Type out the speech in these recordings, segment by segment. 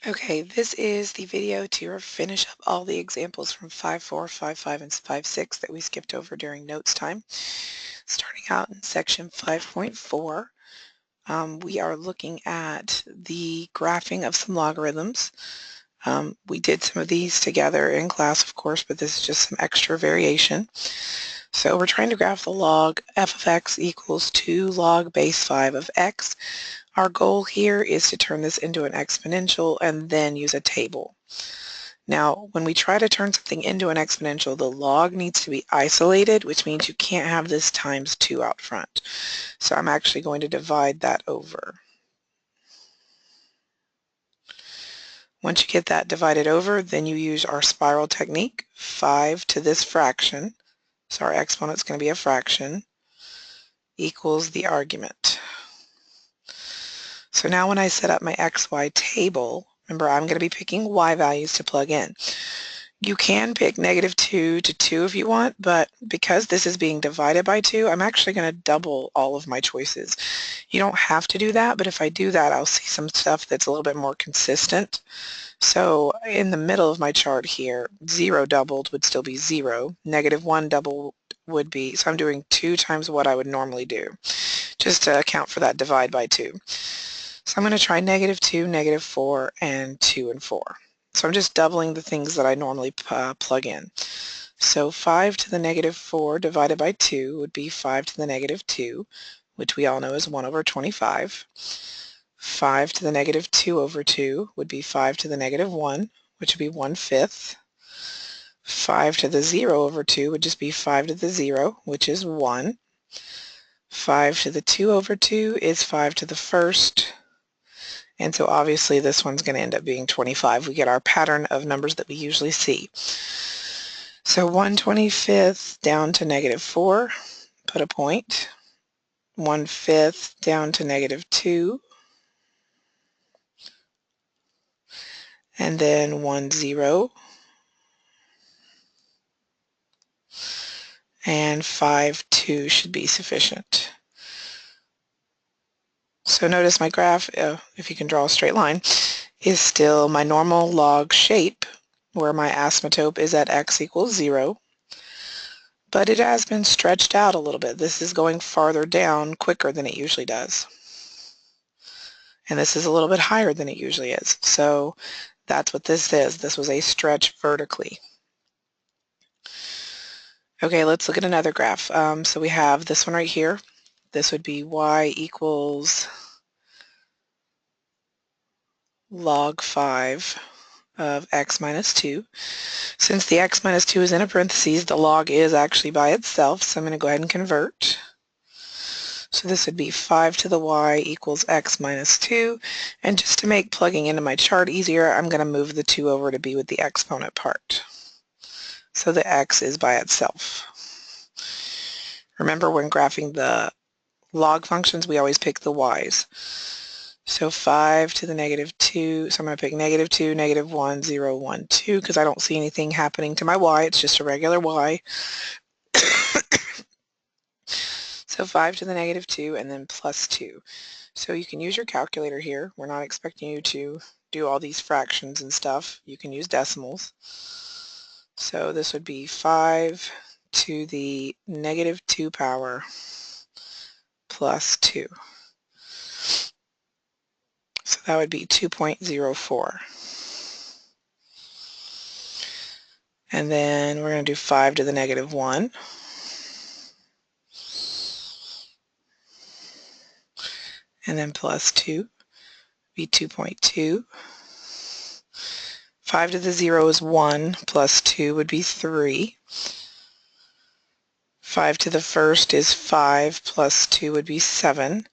Okay, this is the video to finish up all the examples from 5.4, 5.5, and 5.6 that we skipped over during notes time. Starting out in section 5.4, we are looking at the graphing of some logarithms. We did some of these together in class, of course, but this is just some extra variation. So we're trying to graph the log f of x equals 2 log base 5 of x. Our goal here is to turn this into an exponential and then use a table. Now, when we try to turn something into an exponential, the log needs to be isolated, which means you can't have this times 2 out front. So I'm actually going to divide that over. Once you get that divided over, then you use our spiral technique, 5 to this fraction, so our exponent's going to be a fraction, equals the argument. So now when I set up my XY table, remember I'm going to be picking Y values to plug in. You can pick -2 to 2 if you want, but because this is being divided by 2, I'm actually going to double all of my choices. You don't have to do that, but if I do that, I'll see some stuff that's a little bit more consistent. So in the middle of my chart here, 0 doubled would still be 0. -1 doubled would be, so I'm doing 2 times what I would normally do, just to account for that divide by 2. So I'm going to try -2, -4, and 2 and 4. So I'm just doubling the things that I normally plug in. So 5 to the -4 divided by 2 would be 5 to the -2, which we all know is 1 over 25. 5 to the -2 over 2 would be 5 to the -1, which would be 1/5. 5 to the 0 over 2 would just be 5 to the 0, which is 1. 5 to the 2 over 2 is 5 to the 1st. And so obviously this one's going to end up being 25. We get our pattern of numbers that we usually see. So 1/25 down to -4, put a point. 1/5 down to -2. And then 1, 0. And 5, 2 should be sufficient. So notice my graph, if you can draw a straight line, is still my normal log shape where my asymptote is at x equals 0, but it has been stretched out a little bit. This is going farther down quicker than it usually does. And this is a little bit higher than it usually is. So that's what this is. This was a stretch vertically. Okay, let's look at another graph. So we have this one right here. This would be y equals log 5 of x minus 2. Since the x minus 2 is in a parentheses, the log is actually by itself, so I'm going to go ahead and convert. So this would be 5 to the y equals x minus 2. And just to make plugging into my chart easier, I'm going to move the 2 over to be with the exponent part. So the x is by itself. Remember, when graphing the log functions, we always pick the y's. So 5 to the -2, so I'm going to pick -2, -1, 0, 1, 2, because I don't see anything happening to my y. It's just a regular y. So 5 to the -2 and then plus 2. So you can use your calculator here. We're not expecting you to do all these fractions and stuff. You can use decimals. So this would be 5 to the -2 power plus 2. So that would be 2.04. And then we're going to do 5 to the -1. And then plus 2 be 2.2. 5 to the 0 is 1, plus 2 would be 3. 5 to the 1st is 5, plus 2 would be 7.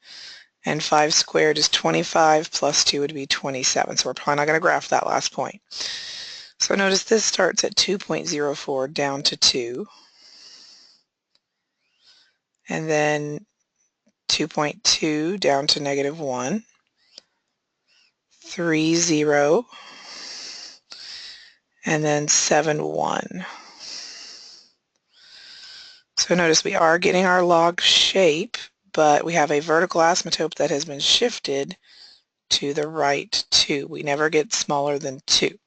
And 5 squared is 25, plus 2 would be 27. So we're probably not going to graph that last point. So notice this starts at 2.04 down to 2. And then 2.2 down to -1. 3, 0. And then 7, 1. So notice we are getting our log shape, but we have a vertical asymptote that has been shifted to the right 2. We never get smaller than 2.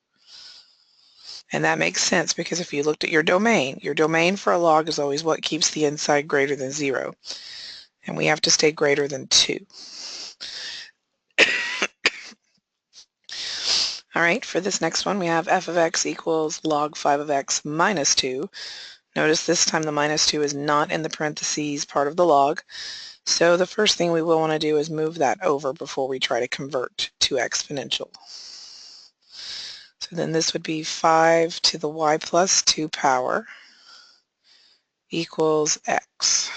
And that makes sense because if you looked at your domain for a log is always what keeps the inside greater than 0. And we have to stay greater than 2. All right, for this next one, we have f of x equals log 5 of x minus 2. Notice this time the minus 2 is not in the parentheses part of the log. So the first thing we will want to do is move that over before we try to convert to exponential. So then this would be 5 to the y plus 2 power equals x.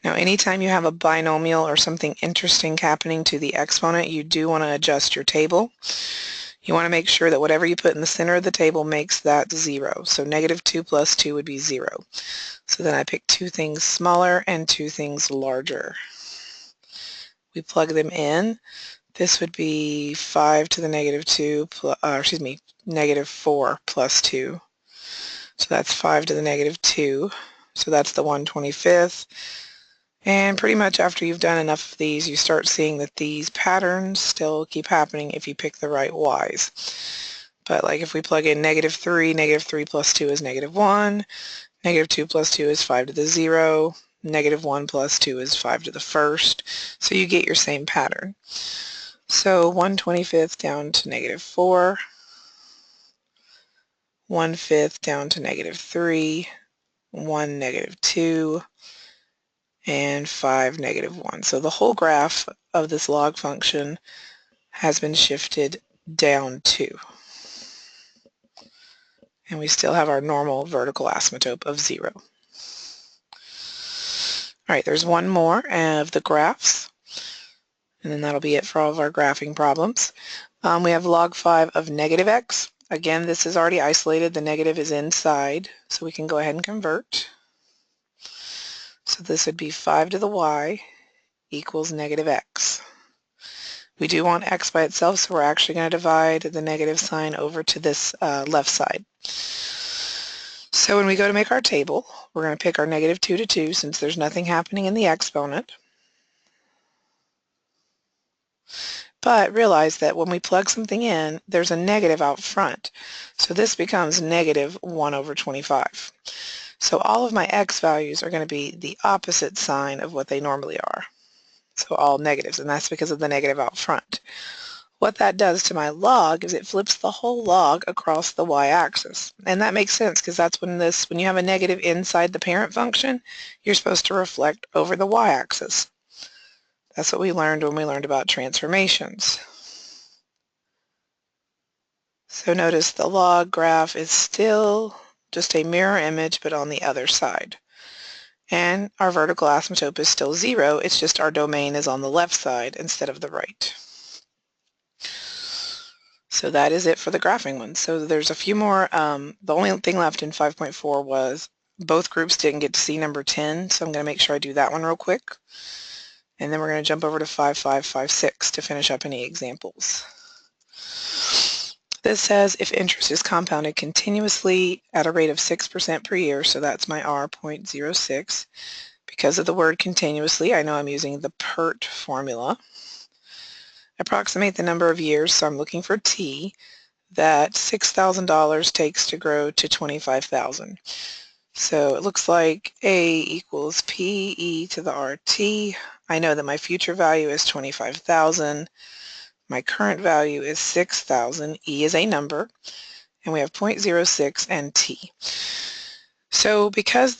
Now anytime you have a binomial or something interesting happening to the exponent, you do want to adjust your table. You want to make sure that whatever you put in the center of the table makes that 0. So negative 2 plus 2 would be 0. So then I pick 2 things smaller and 2 things larger. We plug them in. This would be 5 to the negative 2, negative 4 plus 2. So that's 5 to the negative 2. So that's the 1/25th. And pretty much after you've done enough of these, you start seeing that these patterns still keep happening if you pick the right y's. But like if we plug in negative 3 plus 2 is negative 1, negative 2 plus 2 is 5 to the 0, negative 1 plus 2 is 5 to the 1st. So you get your same pattern. So 1/25th down to negative 4, 1/5 down to negative 3, 1 negative 2, and 5 negative 1. So the whole graph of this log function has been shifted down 2. And we still have our normal vertical asymptote of 0. All right, there's one more of the graphs, and then that'll be it for all of our graphing problems. We have log 5 of negative x. Again, this is already isolated. The negative is inside, so we can go ahead and convert. So this would be 5 to the y equals negative x. We do want x by itself, so we're actually going to divide the negative sign over to this left side. So when we go to make our table, we're going to pick our negative 2 to 2 since there's nothing happening in the exponent. But realize that when we plug something in, there's a negative out front. So this becomes negative 1/25. So all of my x values are going to be the opposite sign of what they normally are. So all negatives, and that's because of the negative out front. What that does to my log is it flips the whole log across the y-axis. And that makes sense because that's when you have a negative inside the parent function, you're supposed to reflect over the y-axis. That's what we learned when we learned about transformations. So notice the log graph is still just a mirror image, but on the other side. And our vertical asymptote is still 0, it's just our domain is on the left side instead of the right. So that is it for the graphing one. So there's a few more. The only thing left in 5.4 was both groups didn't get to see number 10, so I'm going to make sure I do that one real quick. And then we're going to jump over to 5.5.5.6 to finish up any examples. This says if interest is compounded continuously at a rate of 6% per year, so that's my R, 0.06. Because of the word continuously, I know I'm using the PERT formula. Approximate the number of years, so I'm looking for T, that $6,000 takes to grow to $25,000. So it looks like A equals PE to the RT. I know that my future value is 25,000. My current value is 6,000. E is a number, and we have 0.06 and T. So because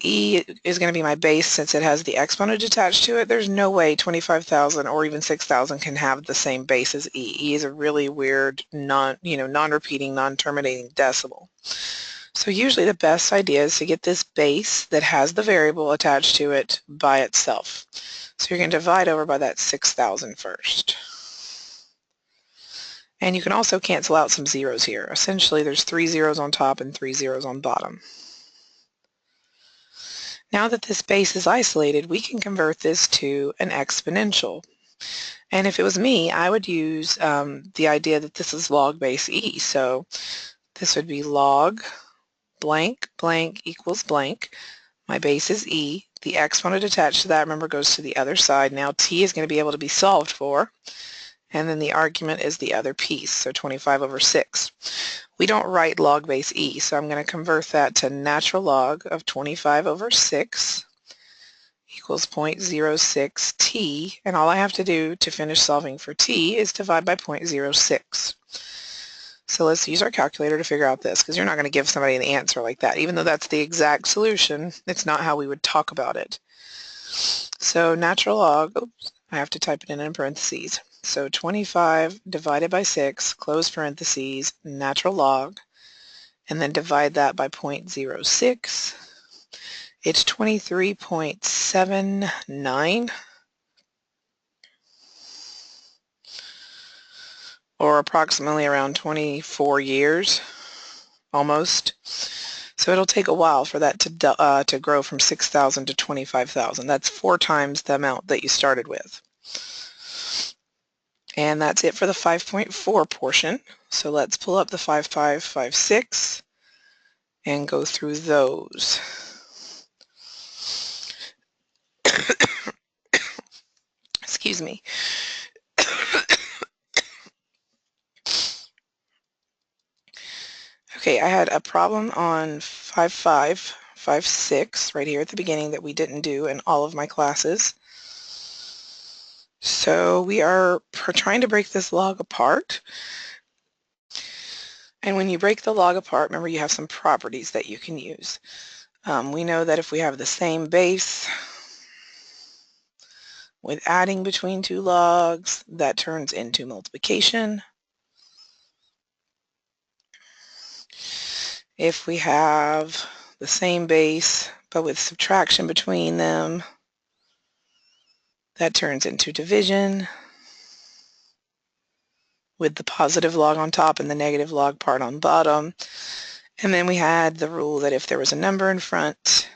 E is going to be my base since it has the exponent attached to it, there's no way 25,000 or even 6,000 can have the same base as E. E is a really weird non-repeating, non-terminating decimal. So usually the best idea is to get this base that has the variable attached to it by itself. So you're going to divide over by that 6,000 first. And you can also cancel out some zeros here. Essentially, there's 3 zeros on top and 3 zeros on bottom. Now that this base is isolated, we can convert this to an exponential. And if it was me, I would use the idea that this is log base E. So this would be log blank blank equals blank. My base is E. The exponent attached to that, remember, goes to the other side. Now t is going to be able to be solved for, and then the argument is the other piece, so 25 over 6. We don't write log base e, so I'm going to convert that to natural log of 25 over 6 equals 0.06 t, and all I have to do to finish solving for t is divide by 0.06. So let's use our calculator to figure out this, because you're not going to give somebody an answer like that. Even though that's the exact solution, it's not how we would talk about it. So natural log, oops, I have to type it in parentheses. So 25 divided by 6, close parentheses, natural log, and then divide that by 0.06. It's 23.79, or approximately around 24 years, almost. So it'll take a while for that to grow from 6,000 to 25,000. That's 4 times the amount that you started with. And that's it for the 5.4 portion. So let's pull up the 5556 and go through those. Excuse me. Okay, I had a problem on 5556 right here at the beginning that we didn't do in all of my classes. So we are trying to break this log apart. And when you break the log apart, remember you have some properties that you can use. We know that if we have the same base with adding between two logs, that turns into multiplication. If we have the same base but with subtraction between them, that turns into division with the positive log on top and the negative log part on bottom. And then we had the rule that if there was a number in front,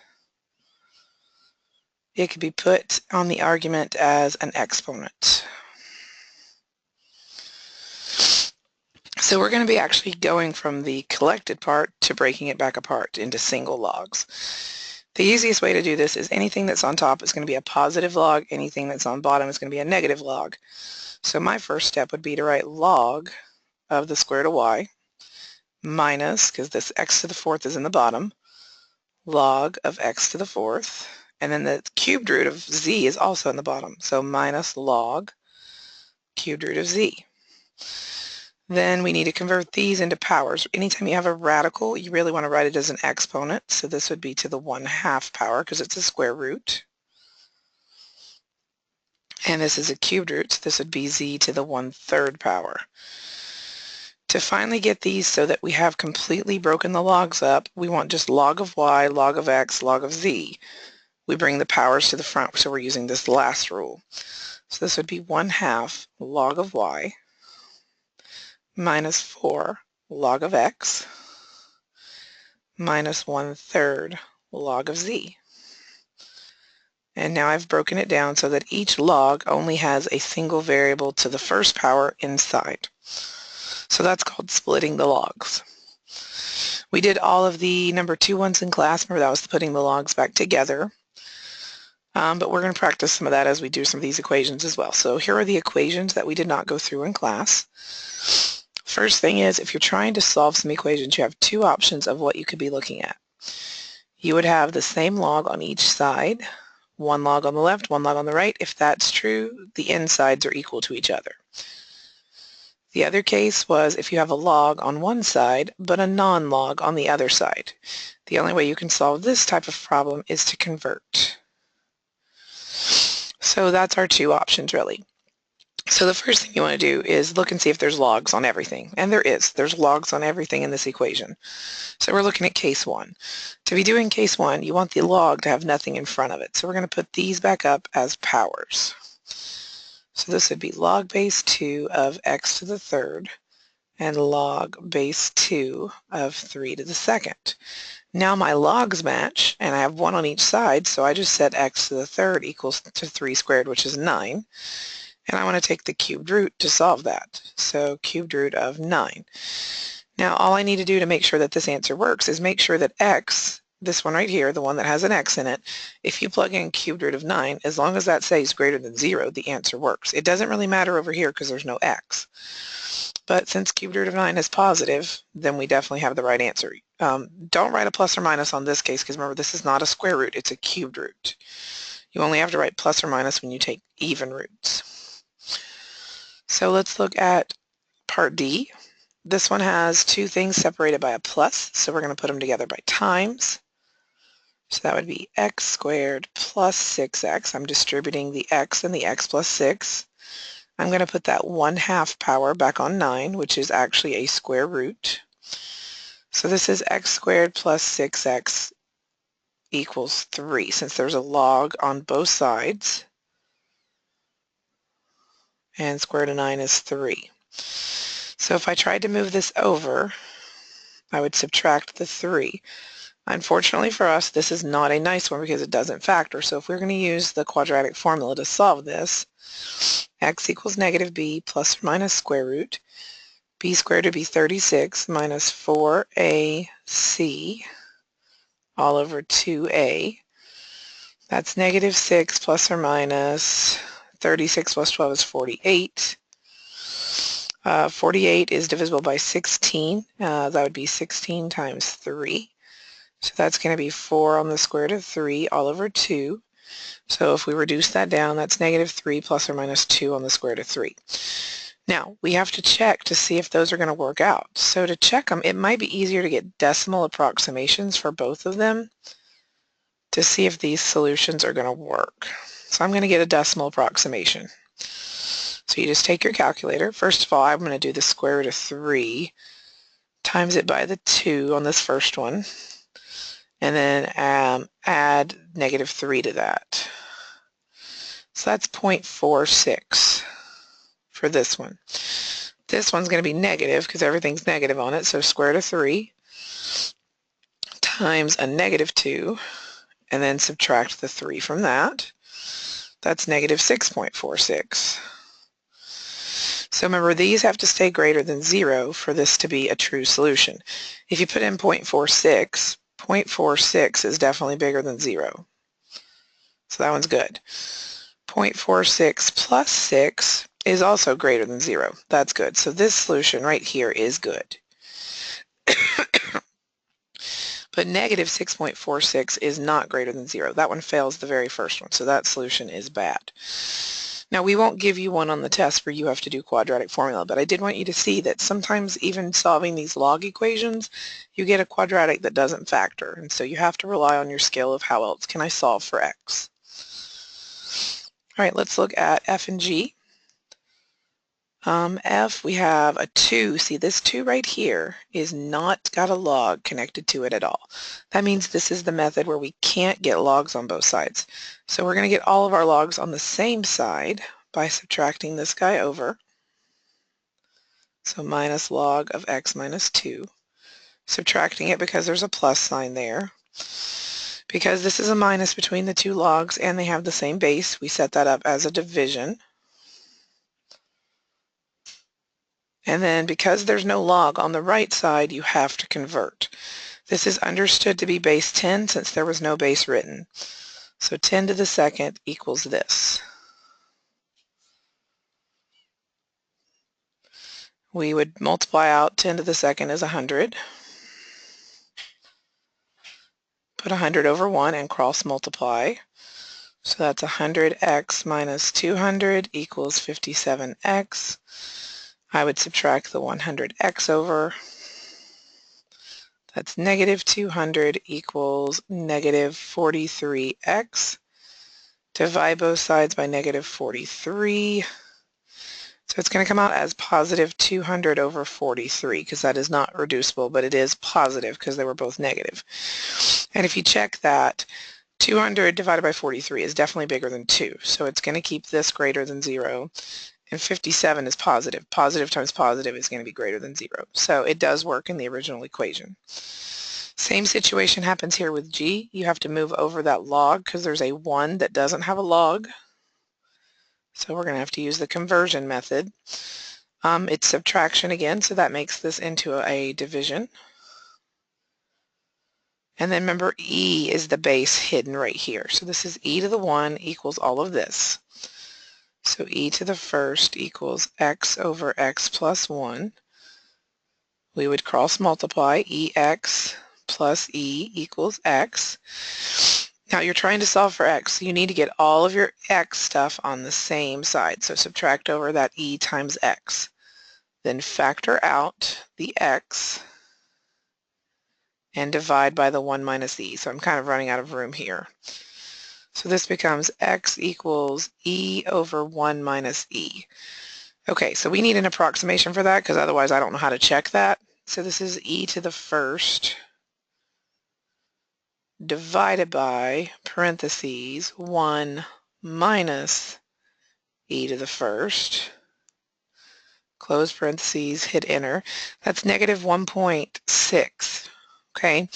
it could be put on the argument as an exponent. So we're going to be actually going from the collected part to breaking it back apart into single logs. The easiest way to do this is anything that's on top is going to be a positive log, anything that's on bottom is going to be a negative log. So my first step would be to write log of the square root of y minus, because this x to the fourth is in the bottom, log of x to the fourth, and then the cubed root of z is also in the bottom, so minus log cubed root of z. Then we need to convert these into powers. Anytime you have a radical, you really want to write it as an exponent, so this would be to the 1/2 power because it's a square root. And this is a cubed root, so this would be z to the 1/3 power. To finally get these so that we have completely broken the logs up, we want just log of y, log of x, log of z. We bring the powers to the front, so we're using this last rule. So this would be 1/2 log of y minus 4 log of x minus 1/3 log of z. And now I've broken it down so that each log only has a single variable to the first power inside. So that's called splitting the logs. We did all of the number 2 ones in class. Remember, that was putting the logs back together. But we're going to practice some of that as we do some of these equations as well. So here are the equations that we did not go through in class. First thing is, if you're trying to solve some equations, you have 2 options of what you could be looking at. You would have the same log on each side, 1 log on the left, 1 log on the right. If that's true, the insides are equal to each other. The other case was if you have a log on one side, but a non-log on the other side. The only way you can solve this type of problem is to convert. So that's our 2 options, really. So the first thing you want to do is look and see if there's logs on everything. And there is. There's logs on everything in this equation. So we're looking at case 1. To be doing case 1, you want the log to have nothing in front of it. So we're going to put these back up as powers. So this would be log base 2 of x to the third and log base 2 of 3 to the second. Now my logs match, and I have 1 on each side, so I just set x to the third equals to 3 squared, which is 9. And I want to take the cubed root to solve that. So cubed root of 9. Now all I need to do to make sure that this answer works is make sure that x this one right here, the one that has an x in it, if you plug in cubed root of 9, as long as that stays greater than 0, the answer works. It doesn't really matter over here because there's no x. But since cubed root of 9 is positive, then we definitely have the right answer. Don't write a plus or minus on this case because remember, this is not a square root, it's a cubed root. You only have to write plus or minus when you take even roots. So let's look at part D. This one has two things separated by a plus, so we're going to put them together by times. So that would be x squared plus 6x. I'm distributing the x and the x plus 6. I'm going to put that 1/2 power back on 9, which is actually a square root. So this is x squared plus 6x equals 3, since there's a log on both sides. And square root of 9 is 3. So if I tried to move this over, I would subtract the 3. Unfortunately for us, this is not a nice one because it doesn't factor. So if we're going to use the quadratic formula to solve this, x equals negative b plus or minus square root. B squared would be 36 minus 4ac all over 2a. That's negative 6 plus or minus 36 plus 12 is 48. 48 is divisible by 16. That would be 16 times 3. So that's going to be 4 on the square root of 3 all over 2. So if we reduce that down, that's negative 3 plus or minus 2 on the square root of 3. Now, we have to check to see if those are going to work out. So to check them, it might be easier to get decimal approximations for both of them to see if these solutions are going to work. So I'm going to get a decimal approximation. So you just take your calculator. First of all, I'm going to do the square root of 3 times it by the 2 on this first one, and then add negative 3 to that. So that's 0.46 for this one. This one's going to be negative because everything's negative on it, so square root of 3 times a negative 2, and then subtract the 3 from that. That's negative 6.46. So remember, these have to stay greater than 0 for this to be a true solution. If you put in 0.46, 0.46 is definitely bigger than 0. So that one's good. 0.46 plus 6 is also greater than 0. That's good. So this solution right here is good. But negative 6.46 is not greater than 0. That one fails the very first one, so that solution is bad. Now, we won't give you one on the test where you have to do quadratic formula, but I did want you to see that sometimes even solving these log equations, you get a quadratic that doesn't factor, and so you have to rely on your skill of how else can I solve for x. All right, let's look at f and g. F, we have a 2. See, this 2 right here is not got a log connected to it at all. That means this is the method where we can't get logs on both sides. So we're going to get all of our logs on the same side by subtracting this guy over. So minus log of x minus 2. Subtracting it because there's a plus sign there. Because this is a minus between the two logs and they have the same base, we set that up as a division. And then because there's no log on the right side, you have to convert. This is understood to be base 10 since there was no base written. So 10 to the second equals this. We would multiply out 10 to the second is 100. Put 100 over 1 and cross multiply. So that's 100x minus 200 equals 57x. I would subtract the 100x over. That's negative 200 equals negative 43x. Divide both sides by negative 43. So it's going to come out as positive 200 over 43 because that is not reducible, but it is positive because they were both negative. And if you check that, 200 divided by 43 is definitely bigger than 2. So it's going to keep this greater than 0. And 57 is positive. Positive times positive is going to be greater than 0. So it does work in the original equation. Same situation happens here with g. You have to move over that log because there's a 1 that doesn't have a log. So we're going to have to use the conversion method. It's subtraction again, so that makes this into a division. And then remember, e is the base hidden right here. So this is e to the 1 equals all of this. So e to the first equals x over x plus 1. We would cross multiply ex plus e equals x. Now you're trying to solve for x. You need to get all of your x stuff on the same side. So subtract over that e times x. Then factor out the x and divide by the 1 minus e. So I'm kind of running out of room here. So this becomes x equals e over 1 minus e. Okay, so we need an approximation for that because otherwise I don't know how to check that. So this is e to the first divided by parentheses 1 minus e to the first, close parentheses, hit enter. That's negative 1.6. Okay,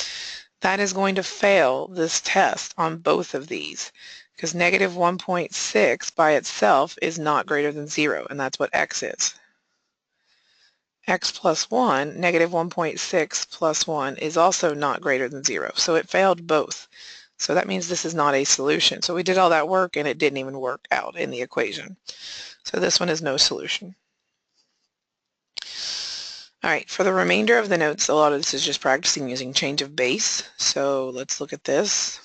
that is going to fail this test on both of these because negative 1.6 by itself is not greater than 0, and that's what x is. X plus 1, negative 1.6 plus 1 is also not greater than 0, so it failed both. So that means this is not a solution. So we did all that work and it didn't even work out in the equation. So this one is no solution. All right, for the remainder of the notes, a lot of this is just practicing using change of base. So let's look at this.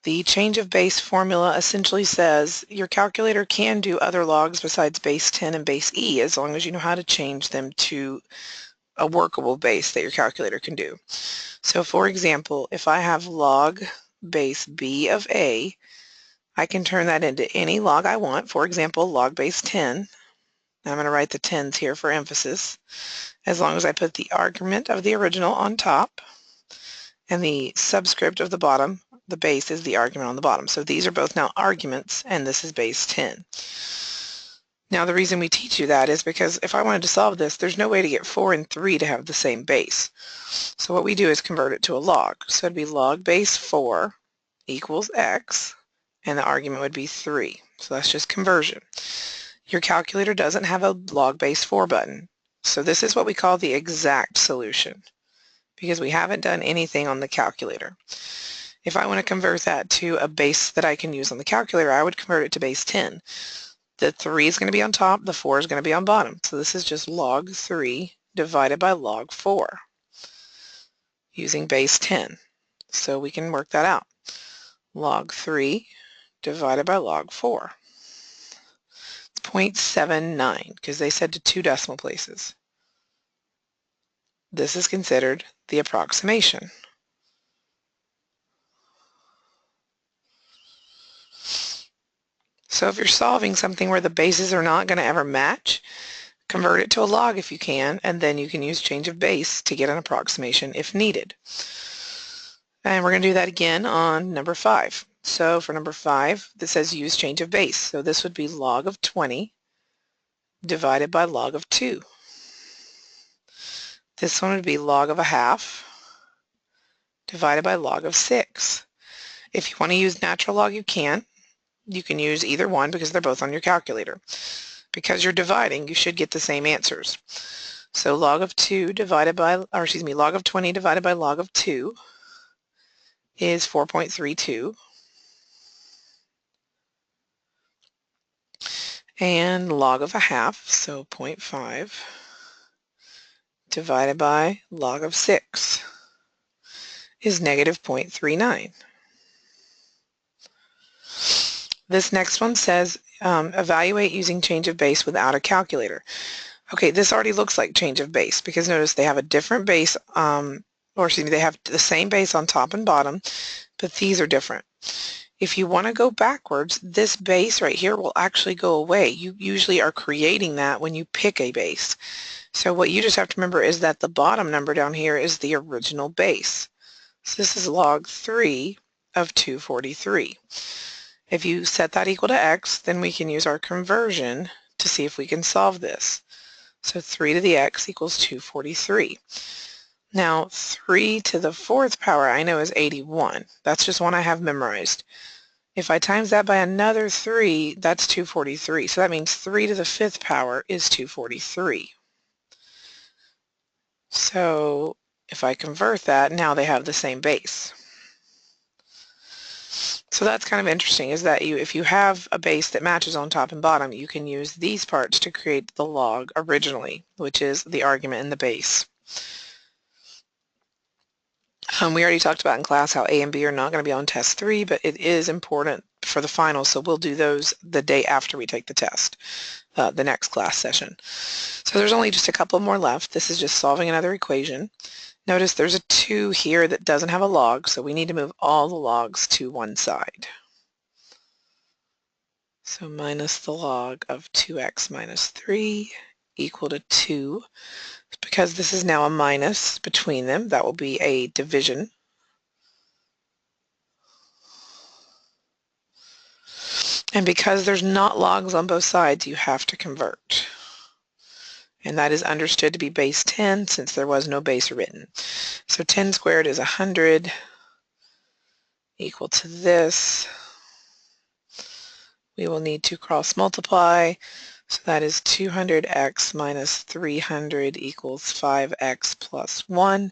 The change of base formula essentially says your calculator can do other logs besides base 10 and base e as long as you know how to change them to a workable base that your calculator can do. So for example, if I have log base b of a, I can turn that into any log I want. For example, log base 10. I'm going to write the 10s here for emphasis, as long as I put the argument of the original on top and the subscript of the bottom. The base is the argument on the bottom. So these are both now arguments, and this is base 10. Now the reason we teach you that is because if I wanted to solve this, there's no way to get 4 and 3 to have the same base. So what we do is convert it to a log. So it'd be log base 4 equals x, and the argument would be 3. So that's just conversion. Your calculator doesn't have a log base 4 button. So this is what we call the exact solution, because we haven't done anything on the calculator. If I want to convert that to a base that I can use on the calculator, I would convert it to base 10. The 3 is going to be on top, the 4 is going to be on bottom. So this is just log 3 divided by log 4 using base 10. So we can work that out. Log 3 divided by log 4. It's 0.79 because they said to 2 decimal places. This is considered the approximation. So if you're solving something where the bases are not going to ever match, convert it to a log if you can, and then you can use change of base to get an approximation if needed. And we're going to do that again on number 5. So for number 5, this says use change of base. So this would be log of 20 divided by log of 2. This one would be log of a half divided by log of 6. If you want to use natural log, you can. You can use either one because they're both on your calculator. Because you're dividing, you should get the same answers. So log of 2 divided by, or excuse me, log of 20 divided by log of 2 is 4.32. And log of a half, so 0.5, divided by log of 6 is negative 0.39. This next one says evaluate using change of base without a calculator. Okay, this already looks like change of base because notice they have a different base, or excuse me, they have the same base on top and bottom, but these are different. If you want to go backwards, this base right here will actually go away. You usually are creating that when you pick a base. So what you just have to remember is that the bottom number down here is the original base. So this is log 3 of 243. If you set that equal to x, then we can use our conversion to see if we can solve this. So 3 to the x equals 243. Now 3 to the 4th power I know is 81. That's just one I have memorized. If I times that by another 3, that's 243. So that means 3 to the 5th power is 243. So if I convert that, now they have the same base. So that's kind of interesting, is that if you have a base that matches on top and bottom, you can use these parts to create the log originally, which is the argument in the base. We already talked about in class how A and B are not going to be on test 3, but it is important for the final, so we'll do those the day after we take the test, the next class session. So there's only just a couple more left. This is just solving another equation. Notice there's a 2 here that doesn't have a log, so we need to move all the logs to one side. So minus the log of 2x minus 3 equal to 2. Because this is now a minus between them, that will be a division. And because there's not logs on both sides, you have to convert. And that is understood to be base 10 since there was no base written. So 10 squared is 100 equal to this. We will need to cross multiply. So that is 200x minus 300 equals 5x plus 1.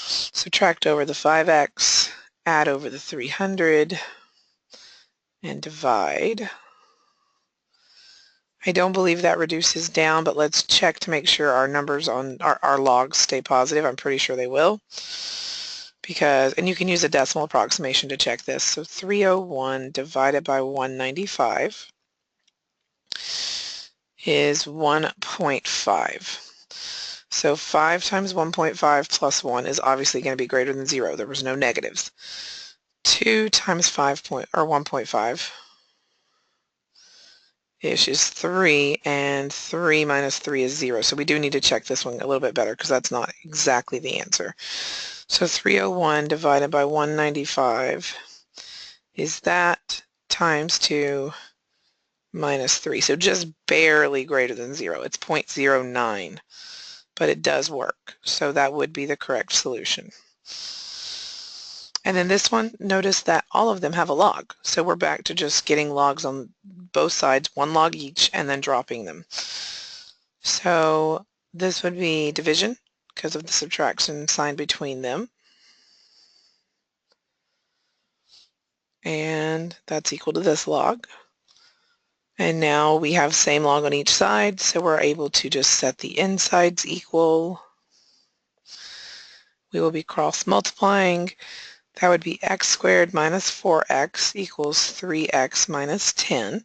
Subtract over the 5x, add over the 300, and divide. I don't believe that reduces down, but let's check to make sure our numbers on our logs stay positive. I'm pretty sure they will. And you can use a decimal approximation to check this. So 301 divided by 195 is 1.5. So 5 times 1.5 plus 1 is obviously going to be greater than 0. There was no negatives. 2 times 1.5 ish is 3, and 3 minus 3 is 0. So we do need to check this one a little bit better because that's not exactly the answer. So 301 divided by 195 is that times 2 minus 3. So just barely greater than 0. It's 0.09, but it does work. So that would be the correct solution. And then this one, notice that all of them have a log. So we're back to just getting logs on both sides, one log each, and then dropping them. So this would be division because of the subtraction sign between them. And that's equal to this log. And now we have same log on each side, so we're able to just set the insides equal. We will be cross multiplying. That would be x squared minus 4x equals 3x minus 10.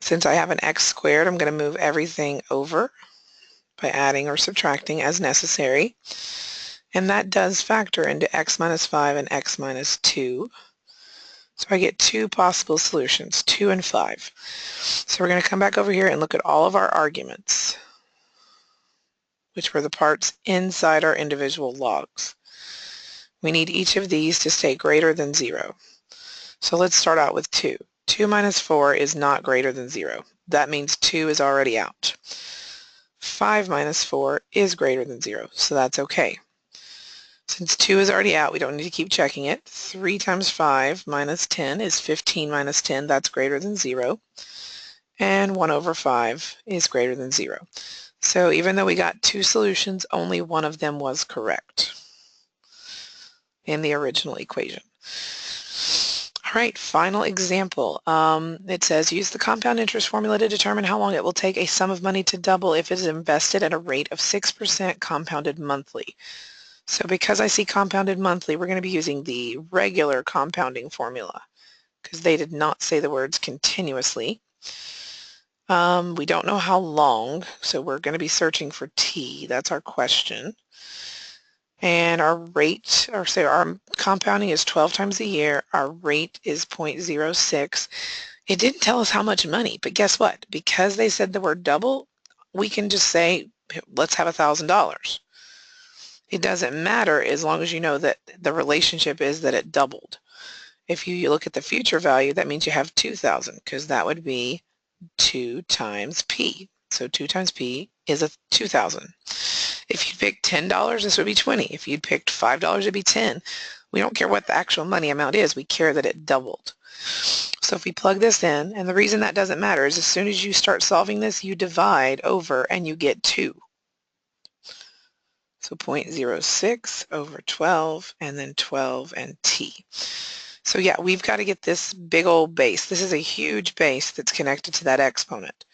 Since I have an x squared, I'm going to move everything over by adding or subtracting as necessary. And that does factor into x minus 5 and x minus 2. So I get two possible solutions, 2 and 5. So we're going to come back over here and look at all of our arguments, which were the parts inside our individual logs. We need each of these to stay greater than 0. So let's start out with 2. 2 minus 4 is not greater than 0. That means 2 is already out. 5 minus 4 is greater than 0, so that's okay. Since 2 is already out, we don't need to keep checking it. 3 times 5 minus 10 is 15 minus 10. That's greater than 0. And 1 over 5 is greater than 0. So even though we got two solutions, only one of them was correct in the original equation. All right, final example. It says, use the compound interest formula to determine how long it will take a sum of money to double if it is invested at a rate of 6% compounded monthly. So because I see compounded monthly, we're going to be using the regular compounding formula because they did not say the words continuously. We don't know how long, so we're going to be searching for t. That's our question. And our rate, or say our compounding is 12 times a year. Our rate is 0.06. It didn't tell us how much money, but guess what? Because they said the word double, we can just say, let's have $1,000. It doesn't matter as long as you know that the relationship is that it doubled. If you look at the future value, that means you have 2,000 because that would be 2 times P. So 2 times P is a 2,000. If you'd picked $10, this would be 20. If you'd picked $5, it'd be 10. We don't care what the actual money amount is. We care that it doubled. So if we plug this in, and the reason that doesn't matter is as soon as you start solving this, you divide over and you get 2. So 0.06 over 12, and then 12 and t. So yeah, we've got to get this big old base. This is a huge base that's connected to that exponent.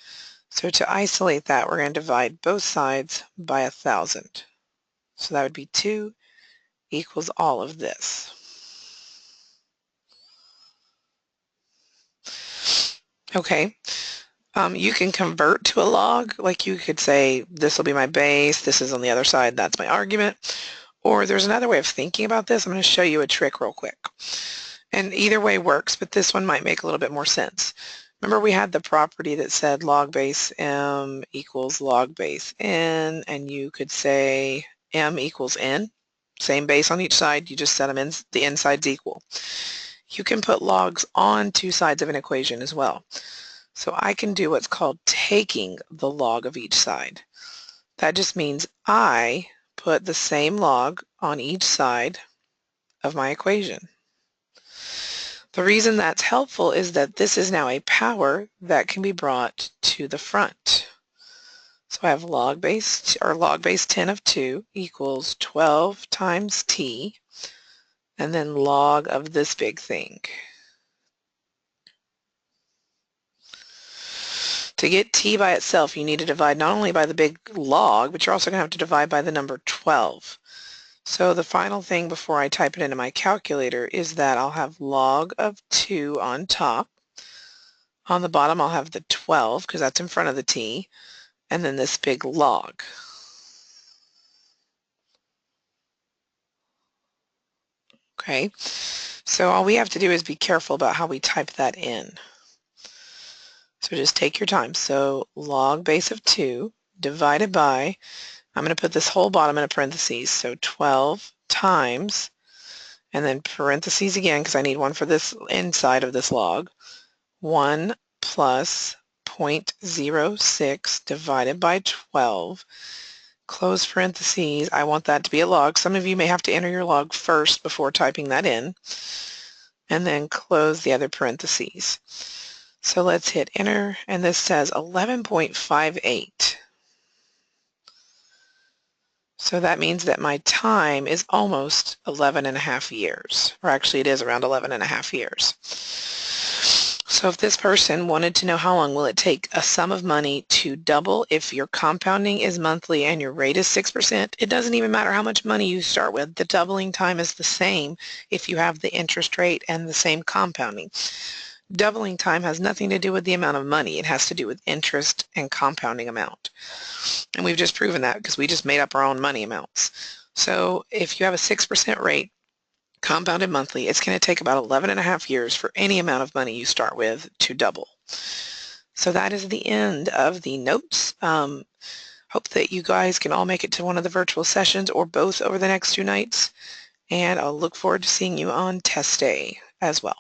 So to isolate that, we're going to divide both sides by 1,000. So that would be 2 equals all of this. Okay, you can convert to a log, like you could say this will be my base, this is on the other side, that's my argument. Or there's another way of thinking about this. I'm going to show you a trick real quick. And either way works, but this one might make a little bit more sense. Remember we had the property that said log base m equals log base n, and you could say m equals n. Same base on each side, you just set them in, the n sides equal. You can put logs on two sides of an equation as well. So I can do what's called taking the log of each side. That just means I put the same log on each side of my equation. The reason that's helpful is that this is now a power that can be brought to the front. So I have log base 10 of 2 equals 12 times t, and then log of this big thing. To get t by itself, you need to divide not only by the big log, but you're also going to have to divide by the number 12. So the final thing before I type it into my calculator is that I'll have log of 2 on top. On the bottom I'll have the 12 because that's in front of the t, and then this big log. Okay, so all we have to do is be careful about how we type that in. So just take your time. So log base of 2 divided by, I'm going to put this whole bottom in a parentheses, so 12 times, and then parentheses again because I need one for this inside of this log, 1 plus 0.06 divided by 12, close parentheses. I want that to be a log. Some of you may have to enter your log first before typing that in, and then close the other parentheses. So let's hit enter, and this says 11.58. So that means that my time is almost 11.5 years, or actually it is around 11.5 years. So if this person wanted to know how long will it take a sum of money to double if your compounding is monthly and your rate is 6%, it doesn't even matter how much money you start with. The doubling time is the same if you have the interest rate and the same compounding. Doubling time has nothing to do with the amount of money. It has to do with interest and compounding amount. And we've just proven that because we just made up our own money amounts. So if you have a 6% rate, compounded monthly, it's going to take about 11.5 years for any amount of money you start with to double. So that is the end of the notes. Hope that you guys can all make it to one of the virtual sessions or both over the next 2 nights. And I'll look forward to seeing you on test day as well.